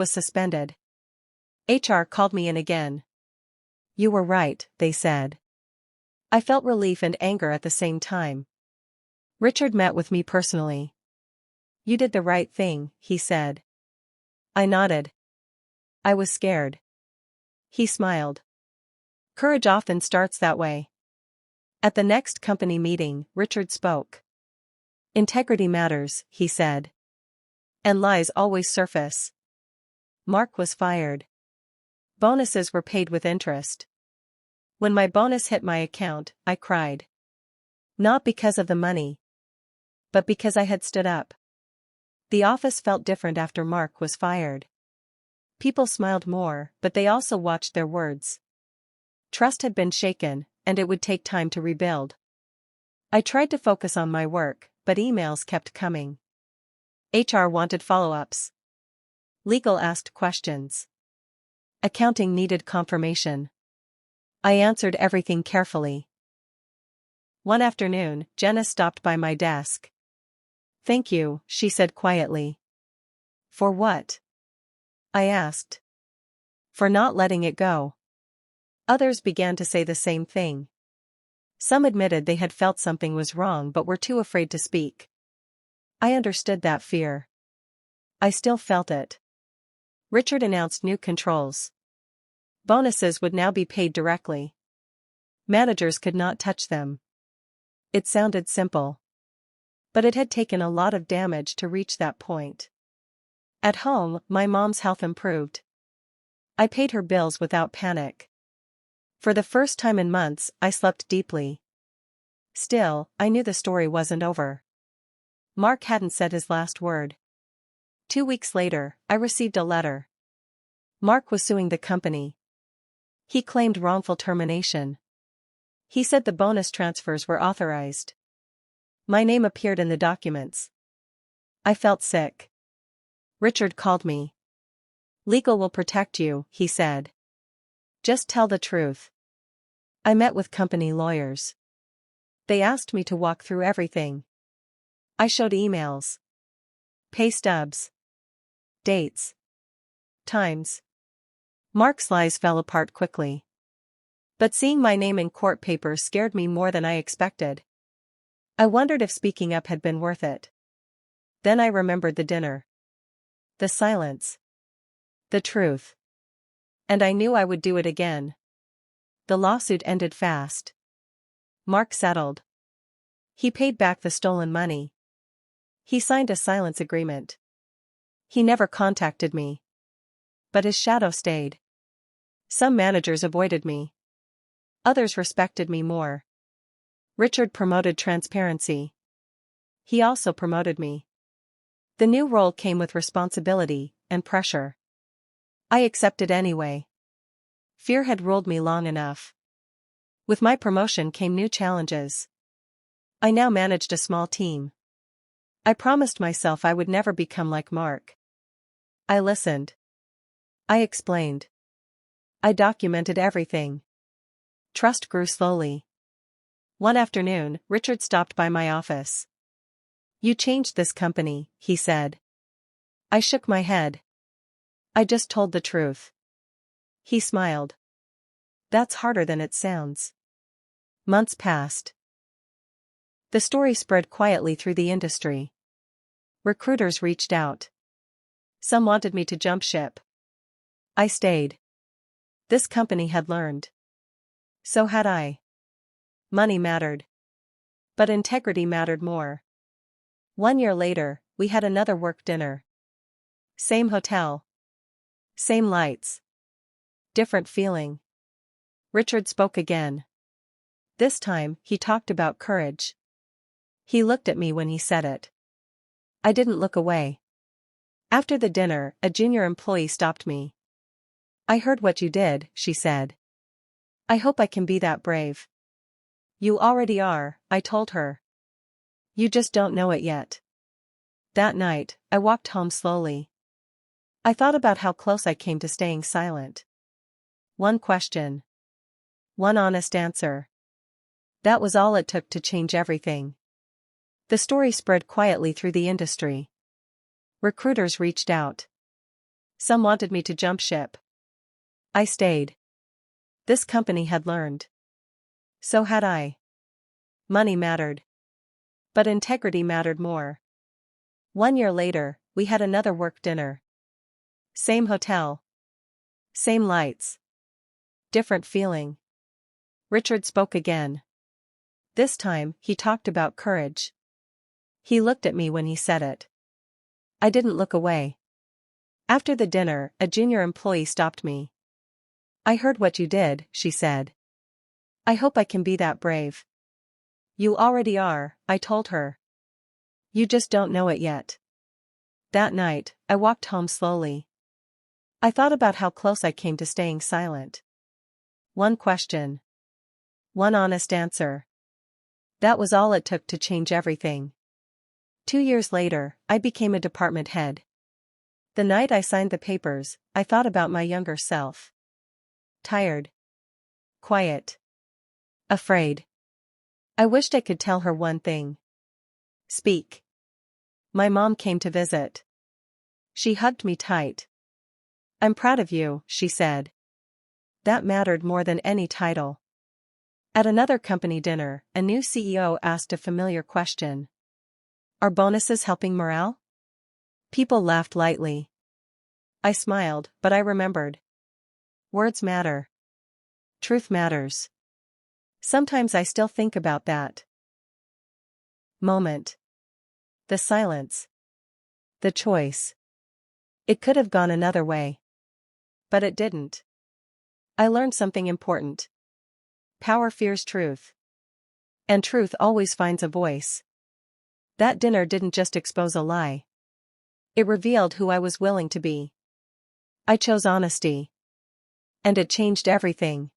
was suspended. HR called me in again. "You were right," they said. I felt relief and anger at the same time. Richard met with me personally. "You did the right thing," he said. I nodded. I was scared. He smiled. Courage often starts that way. At the next company meeting, Richard spoke. "Integrity matters," he said. "And lies always surface." Mark was fired. Bonuses were paid with interest. When my bonus hit my account, I cried. Not because of the money, but because I had stood up. The office felt different after Mark was fired. People smiled more, but they also watched their words. Trust had been shaken, and it would take time to rebuild. I tried to focus on my work, but emails kept coming. HR wanted follow-ups. Legal asked questions. Accounting needed confirmation. I answered everything carefully. One afternoon, Jenna stopped by my desk. "Thank you," she said quietly. "For what?" I asked. "For not letting it go." Others began to say the same thing. Some admitted they had felt something was wrong but were too afraid to speak. I understood that fear. I still felt it. Richard announced new controls. Bonuses would now be paid directly. Managers could not touch them. It sounded simple. But it had taken a lot of damage to reach that point. At home, my mom's health improved. I paid her bills without panic. For the first time in months, I slept deeply. Still, I knew the story wasn't over. Mark hadn't said his last word. 2 weeks later, I received a letter. Mark was suing the company. He claimed wrongful termination. He said the bonus transfers were authorized. My name appeared in the documents. I felt sick. Richard called me. "Legal will protect you," he said. "Just tell the truth." I met with company lawyers. They asked me to walk through everything. I showed emails, pay stubs, dates, times. Mark's lies fell apart quickly. But seeing my name in court papers scared me more than I expected. I wondered if speaking up had been worth it. Then I remembered the dinner. The silence. The truth. And I knew I would do it again. The lawsuit ended fast. Mark settled. He paid back the stolen money. He signed a silence agreement. He never contacted me. But his shadow stayed. Some managers avoided me. Others respected me more. Richard promoted transparency. He also promoted me. The new role came with responsibility and pressure. I accepted anyway. Fear had ruled me long enough. With my promotion came new challenges. I now managed a small team. I promised myself I would never become like Mark. I listened. I explained. I documented everything. Trust grew slowly. One afternoon, Richard stopped by my office. "You changed this company," he said. I shook my head. "I just told the truth." He smiled. "That's harder than it sounds." Months passed. The story spread quietly through the industry. Recruiters reached out. Some wanted me to jump ship. I stayed. This company had learned. So had I. Money mattered. But integrity mattered more. 1 year later, we had another work dinner. Same hotel. Same lights. Different feeling. Richard spoke again. This time, he talked about courage. He looked at me when he said it. I didn't look away. After the dinner, a junior employee stopped me. "I heard what you did," she said. "I hope I can be that brave." "You already are," I told her. "You just don't know it yet." That night, I walked home slowly. I thought about how close I came to staying silent. One question. One honest answer. That was all it took to change everything. The story spread quietly through the industry. Recruiters reached out. Some wanted me to jump ship. I stayed. This company had learned. So had I. Money mattered. But integrity mattered more. 1 year later, we had another work dinner. Same hotel. Same lights. Different feeling. Richard spoke again. This time, he talked about courage. He looked at me when he said it. I didn't look away. After the dinner, a junior employee stopped me. "I heard what you did," she said. "I hope I can be that brave." "You already are," I told her. "You just don't know it yet." That night, I walked home slowly. I thought about how close I came to staying silent. One question. One honest answer. That was all it took to change everything. 2 years later, I became a department head. The night I signed the papers, I thought about my younger self. Tired. Quiet. Afraid. I wished I could tell her one thing. Speak. My mom came to visit. She hugged me tight. "I'm proud of you," she said. That mattered more than any title. At another company dinner, a new CEO asked a familiar question. "Are bonuses helping morale?" People laughed lightly. I smiled, but I remembered. Words matter. Truth matters. Sometimes I still think about that moment. The silence. The choice. It could have gone another way. But it didn't. I learned something important. Power fears truth. And truth always finds a voice. That dinner didn't just expose a lie. It revealed who I was willing to be. I chose honesty. And it changed everything.